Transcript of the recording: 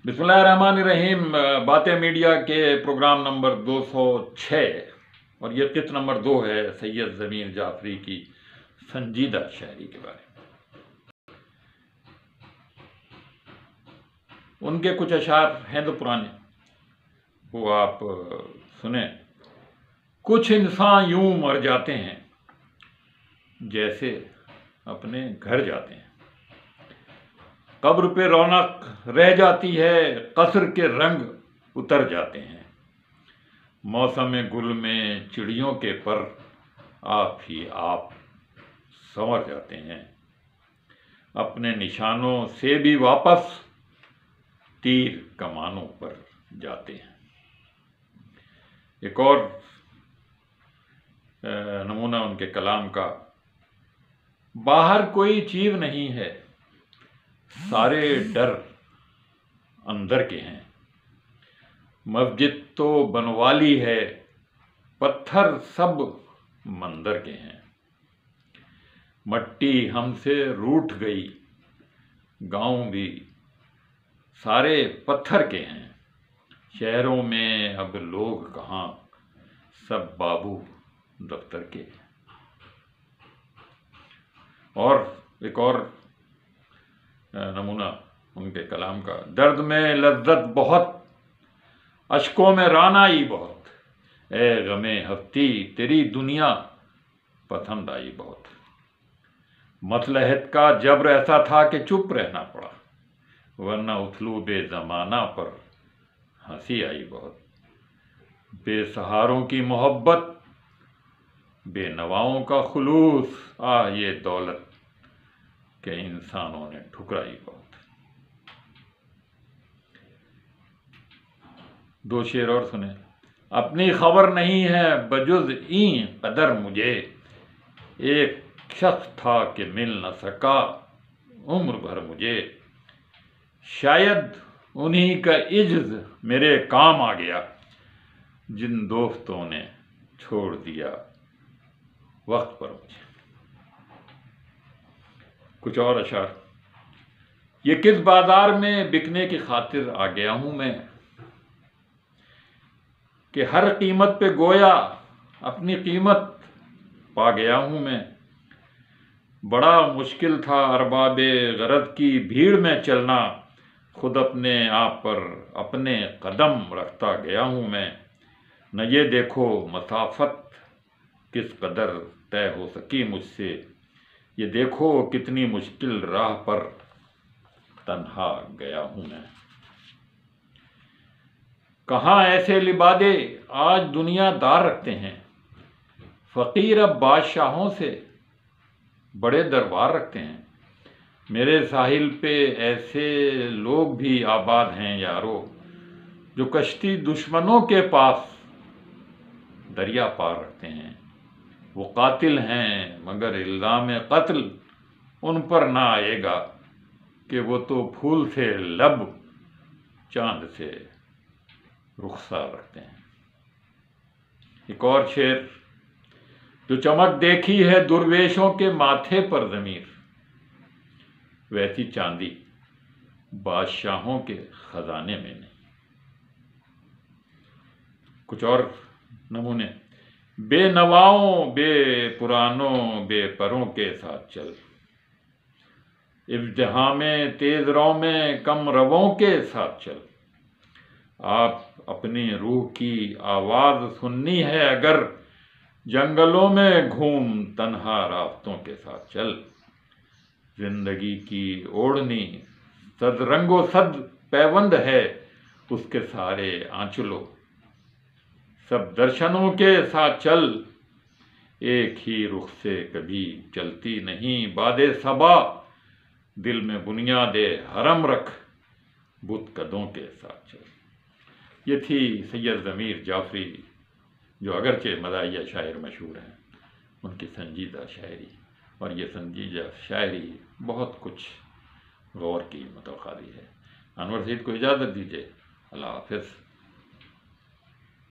بسم اللہ الرحمن الرحیم۔ باتیں میڈیا کے پروگرام نمبر 206 اور یہ قسط نمبر 2 ہے سید ضمیر جعفری کی سنجیدہ شاعری کے بارے میں۔ ان کے کچھ اشعار ہیں تو پرانے، وہ آپ سنیں۔ کچھ انسان یوں مر جاتے ہیں جیسے اپنے گھر جاتے ہیں، قبر پہ رونق رہ جاتی ہے، قصر کے رنگ اتر جاتے ہیں، موسم گل میں چڑیوں کے پر آپ ہی آپ سنور جاتے ہیں، اپنے نشانوں سے بھی واپس تیر کمانوں پر جاتے ہیں۔ ایک اور نمونہ ان کے کلام کا۔ باہر کوئی چیز نہیں ہے، سارے ڈر اندر کے ہیں، مسجد تو بنوالی ہے، پتھر سب مندر کے ہیں، مٹی ہم سے روٹھ گئی، گاؤں بھی سارے پتھر کے ہیں، شہروں میں اب لوگ کہاں، سب بابو دفتر کے۔ اور ایک اور نمونہ ان کے کلام کا۔ درد میں لذت بہت، اشکوں میں رعنائی بہت، اے غم ہستی تیری دنیا پسند آئی بہت، مصلحت کا جبر ایسا تھا کہ چپ رہنا پڑا، ورنہ اسلوب زمانہ پر ہنسی آئی بہت، بے سہاروں کی محبت، بے نواؤں کا خلوص، یہ دولت کہ انسانوں نے ٹھکرائی بہت۔ دو شعر اور سنیں۔ اپنی خبر نہیں ہے بجز این قدر مجھے، ایک شخص تھا کہ مل نہ سکا عمر بھر مجھے، شاید انہی کا عجز میرے کام آ گیا، جن دوستوں نے چھوڑ دیا وقت پر مجھے۔ کچھ اور اشعار۔ یہ کس بازار میں بکنے کی خاطر آ گیا ہوں میں، کہ ہر قیمت پہ گویا اپنی قیمت پا گیا ہوں میں، بڑا مشکل تھا ارباب غرض کی بھیڑ میں چلنا، خود اپنے آپ پر اپنے قدم رکھتا گیا ہوں میں، نہ یہ دیکھو مسافت کس قدر طے ہو سکی مجھ سے، یہ دیکھو کتنی مشکل راہ پر تنہا گیا ہوں میں۔ کہاں ایسے لبادے آج دنیا دار رکھتے ہیں، فقیر اب بادشاہوں سے بڑے دربار رکھتے ہیں، میرے ساحل پہ ایسے لوگ بھی آباد ہیں یارو، جو کشتی دشمنوں کے پاس دریا پار رکھتے ہیں، وہ قاتل ہیں مگر الزام قتل ان پر نہ آئے گا، کہ وہ تو پھول سے لب چاند سے رخسار رکھتے ہیں۔ ایک اور شعر۔ جو چمک دیکھی ہے درویشوں کے ماتھے پر ضمیر، ویسی چاندی بادشاہوں کے خزانے میں نہیں۔ کچھ اور نمونے۔ بے نواؤں بے پرانوں بے پروں کے ساتھ چل، ازدحام تیز رو میں کم رووں کے ساتھ چل، آپ اپنی روح کی آواز سننی ہے اگر، جنگلوں میں گھوم تنہا راستوں کے ساتھ چل، زندگی کی اوڑھنی صد رنگ و صد پیوند ہے، اس کے سارے آنچلوں سب درشنوں کے ساتھ چل، ایک ہی رخ سے کبھی چلتی نہیں باد صبا، دل میں بنیاد حرم رکھ بت قدوں کے ساتھ چل۔ یہ تھی سید ضمیر جعفری، جو اگرچہ مداحیہ شاعر مشہور ہیں، ان کی سنجیدہ شاعری، اور یہ سنجیدہ شاعری بہت کچھ غور کی متوقع ہے۔ انور سعید کو اجازت دیجیے، اللہ حافظ۔